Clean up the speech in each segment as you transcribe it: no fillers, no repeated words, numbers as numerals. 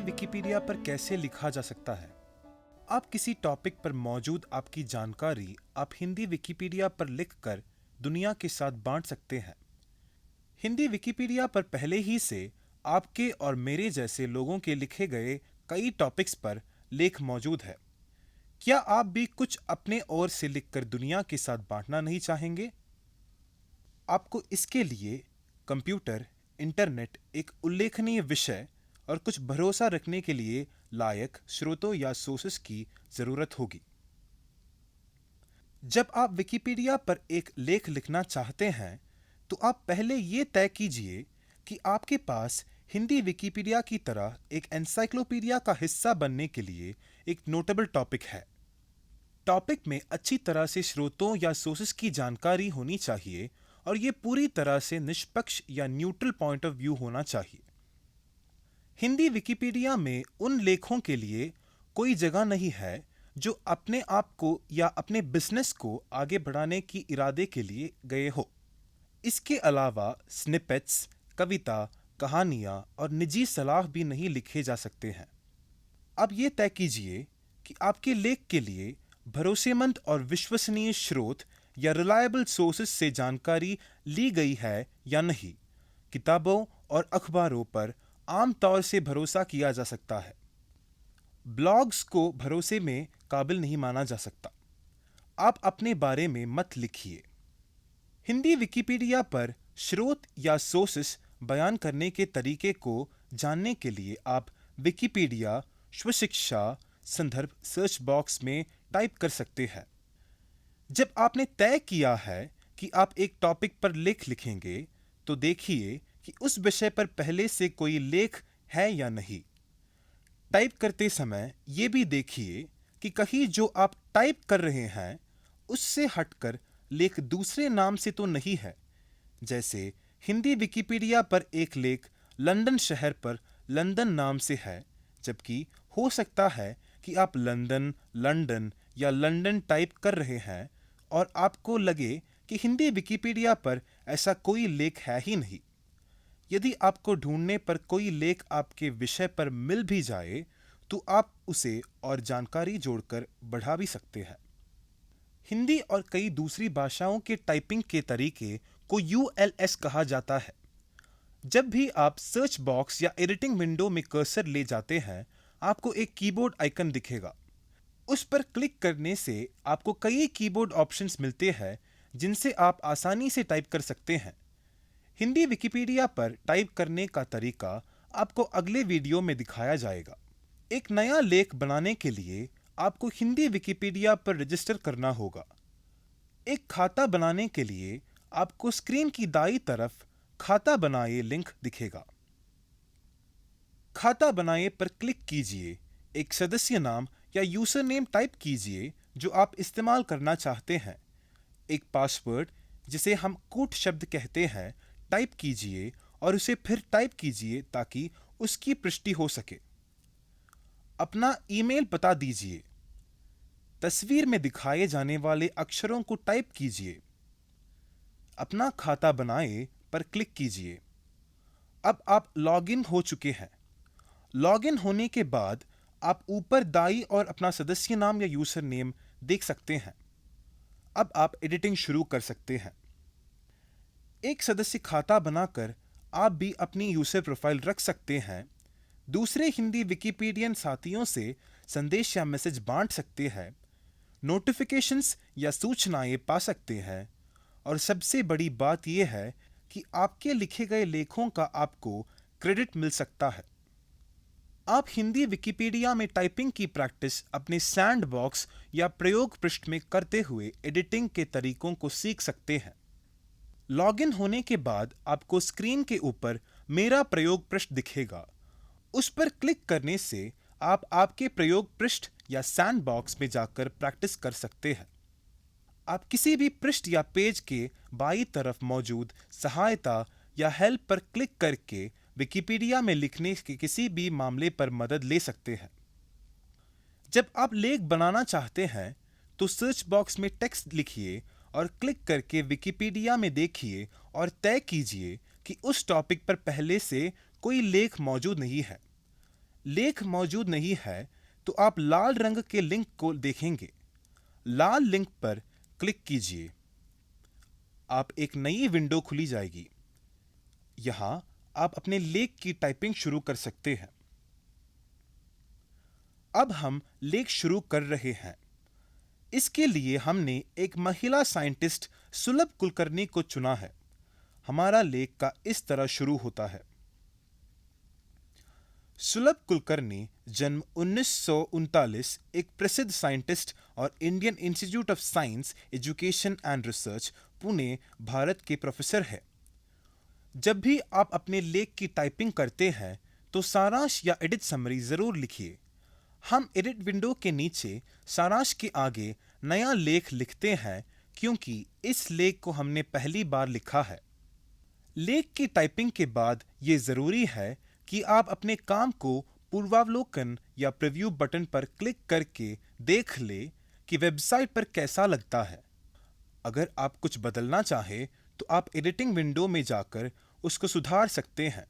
Wikipedia पर कैसे लिखा जा सकता है। आप किसी टॉपिक पर मौजूद आपकी जानकारी आप हिंदी विकिपीडिया पर लिखकर दुनिया के साथ बांट सकते हैं। हिंदी विकिपीडिया पर पहले ही से आपके और मेरे जैसे लोगों के लिखे गए कई टॉपिक्स पर लेख मौजूद है। क्या आप भी कुछ अपने ओर से लिखकर दुनिया के साथ बांटना नहीं चाहेंगे? आपको इसके लिए कंप्यूटर, इंटरनेट, एक उल्लेखनीय विषय और कुछ भरोसा रखने के लिए लायक स्रोतों या सोर्सेस की जरूरत होगी। जब आप विकिपीडिया पर एक लेख लिखना चाहते हैं तो आप पहले ये तय कीजिए कि आपके पास हिंदी विकिपीडिया की तरह एक एनसाइक्लोपीडिया का हिस्सा बनने के लिए एक नोटेबल टॉपिक है। टॉपिक में अच्छी तरह से स्रोतों या सोर्सेस की जानकारी होनी चाहिए और ये पूरी तरह से निष्पक्ष या न्यूट्रल पॉइंट ऑफ व्यू होना चाहिए। हिंदी विकिपीडिया में उन लेखों के लिए कोई जगह नहीं है जो अपने आप को या अपने बिजनेस को आगे बढ़ाने की इरादे के लिए गए हो। इसके अलावा स्निपेट्स, कविता, कहानियां और निजी सलाह भी नहीं लिखे जा सकते हैं। अब ये तय कीजिए कि आपके लेख के लिए भरोसेमंद और विश्वसनीय स्रोत या रिलायबल सोर्सेस से जानकारी ली गई है या नहीं। किताबों और अखबारों पर आमतौर से भरोसा किया जा सकता है। ब्लॉग्स को भरोसे में काबिल नहीं माना जा सकता। आप अपने बारे में मत लिखिए। हिंदी विकिपीडिया पर स्रोत या सोर्सेस बयान करने के तरीके को जानने के लिए आप विकिपीडिया स्वशिक्षा संदर्भ सर्च बॉक्स में टाइप कर सकते हैं। जब आपने तय किया है कि आप एक टॉपिक पर लेख लिखेंगे तो देखिए कि उस विषय पर पहले से कोई लेख है या नहीं। टाइप करते समय यह भी देखिए कि कहीं जो आप टाइप कर रहे हैं उससे हटकर लेख दूसरे नाम से तो नहीं है। जैसे हिंदी विकिपीडिया पर एक लेख लंदन शहर पर लंदन नाम से है, जबकि हो सकता है कि आप लंदन, लंदन या लंदन टाइप कर रहे हैं और आपको लगे कि हिंदी विकिपीडिया पर ऐसा कोई लेख है ही नहीं। यदि आपको ढूंढने पर कोई लेख आपके विषय पर मिल भी जाए तो आप उसे और जानकारी जोड़कर बढ़ा भी सकते हैं। हिंदी और कई दूसरी भाषाओं के टाइपिंग के तरीके को ULS कहा जाता है। जब भी आप सर्च बॉक्स या एडिटिंग विंडो में कर्सर ले जाते हैं, आपको एक कीबोर्ड आइकन दिखेगा। उस पर क्लिक करने से आपको कई कीबोर्ड ऑप्शंस मिलते हैं जिनसे आप आसानी से टाइप कर सकते हैं। हिंदी विकिपीडिया पर टाइप करने का तरीका आपको अगले वीडियो में दिखाया जाएगा। एक नया लेख बनाने के लिए आपको हिंदी विकिपीडिया पर रजिस्टर करना होगा। एक खाता बनाने के लिए आपको स्क्रीन की दाईं तरफ खाता बनाए लिंक दिखेगा। खाता बनाए पर क्लिक कीजिए। एक सदस्य नाम या यूजर नेम टाइप कीजिए जो आप इस्तेमाल करना चाहते हैं। एक पासवर्ड, जिसे हम कूट शब्द कहते हैं, टाइप कीजिए और उसे फिर टाइप कीजिए ताकि उसकी पुष्टि हो सके। अपना ईमेल पता दीजिए। तस्वीर में दिखाए जाने वाले अक्षरों को टाइप कीजिए। अपना खाता बनाए पर क्लिक कीजिए। अब आप लॉगिन हो चुके हैं। लॉगिन होने के बाद आप ऊपर दाईं ओर अपना सदस्य नाम या यूजर नेम देख सकते हैं। अब आप एडिटिंग शुरू कर सकते हैं। एक सदस्य खाता बनाकर आप भी अपनी यूजर प्रोफाइल रख सकते हैं। दूसरे हिंदी विकिपीडियन साथियों से संदेश या मैसेज बांट सकते हैं। नोटिफिकेशंस या सूचनाएं पा सकते हैं। और सबसे बड़ी बात यह है कि आपके लिखे गए लेखों का आपको क्रेडिट मिल सकता है। आप हिंदी विकिपीडिया में टाइपिंग की प्रैक्टिस अपने सैंड बॉक्स या प्रयोग पृष्ठ में करते हुए एडिटिंग के तरीकों को सीख सकते हैं। लॉगिन होने के बाद आपको स्क्रीन के ऊपर मेरा प्रयोग पृष्ठ दिखेगा। उस पर क्लिक करने से आप आपके प्रयोग पृष्ठ या सैंड बॉक्स में जाकर प्रैक्टिस कर सकते हैं। आप किसी भी पृष्ठ या पेज के बाईं तरफ मौजूद सहायता या हेल्प पर क्लिक करके विकिपीडिया में लिखने के किसी भी मामले पर मदद ले सकते हैं। जब आप लेख बनाना चाहते हैं तो सर्च बॉक्स में टेक्स्ट लिखिए और क्लिक करके विकिपीडिया में देखिए और तय कीजिए कि उस टॉपिक पर पहले से कोई लेख मौजूद नहीं है। लेख मौजूद नहीं है तो आप लाल रंग के लिंक को देखेंगे। लाल लिंक पर क्लिक कीजिए। आप एक नई विंडो खुली जाएगी। यहां आप अपने लेख की टाइपिंग शुरू कर सकते हैं। अब हम लेख शुरू कर रहे हैं। इसके लिए हमने एक महिला साइंटिस्ट सुलभ कुलकर्णी को चुना है। हमारा लेख का इस तरह शुरू होता है। सुलभ कुलकर्णी जन्म 1939, एक प्रसिद्ध साइंटिस्ट और Indian institute of science education and research, Pune, Bharat के प्रोफेसर है। जब भी आप अपने लेख की टाइपिंग करते हैं तो सारांश या एडिट समरी जरूर लिखिए। हम एडिट विंडो के नीचे सारांश के आगे नया लेख लिखते हैं क्योंकि इस लेख को हमने पहली बार लिखा है। लेख की टाइपिंग के बाद ये जरूरी है कि आप अपने काम को पूर्वावलोकन या प्रीव्यू बटन पर क्लिक करके देख ले कि वेबसाइट पर कैसा लगता है। अगर आप कुछ बदलना चाहें तो आप एडिटिंग विंडो में जाकर उसको सुधार सकते हैं।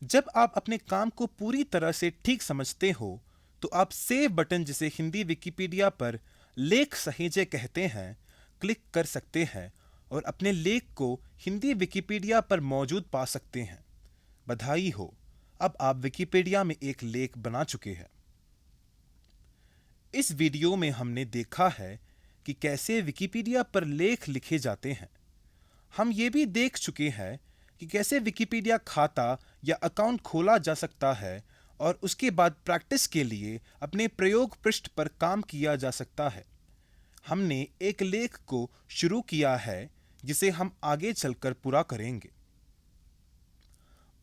जब आप अपने काम को पूरी तरह से ठीक समझते हो तो आप सेव बटन, जिसे हिंदी विकिपीडिया पर लेख सहेजे कहते हैं, क्लिक कर सकते हैं और अपने लेख को हिंदी विकिपीडिया पर मौजूद पा सकते हैं। बधाई हो, अब आप विकिपीडिया में एक लेख बना चुके हैं। इस वीडियो में हमने देखा है कि कैसे विकिपीडिया पर लेख लिखे जाते हैं। हम ये भी देख चुके हैं कि कैसे विकिपीडिया खाता या अकाउंट खोला जा सकता है और उसके बाद प्रैक्टिस के लिए अपने प्रयोग पृष्ठ पर काम किया जा सकता है। हमने एक लेख को शुरू किया है जिसे हम आगे चलकर पूरा करेंगे।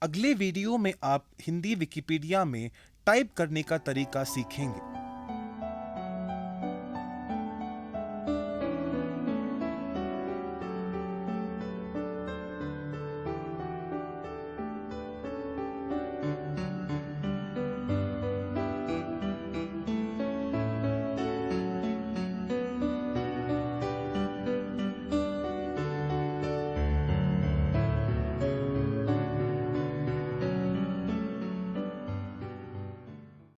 अगले वीडियो में आप हिंदी विकिपीडिया में टाइप करने का तरीका सीखेंगे।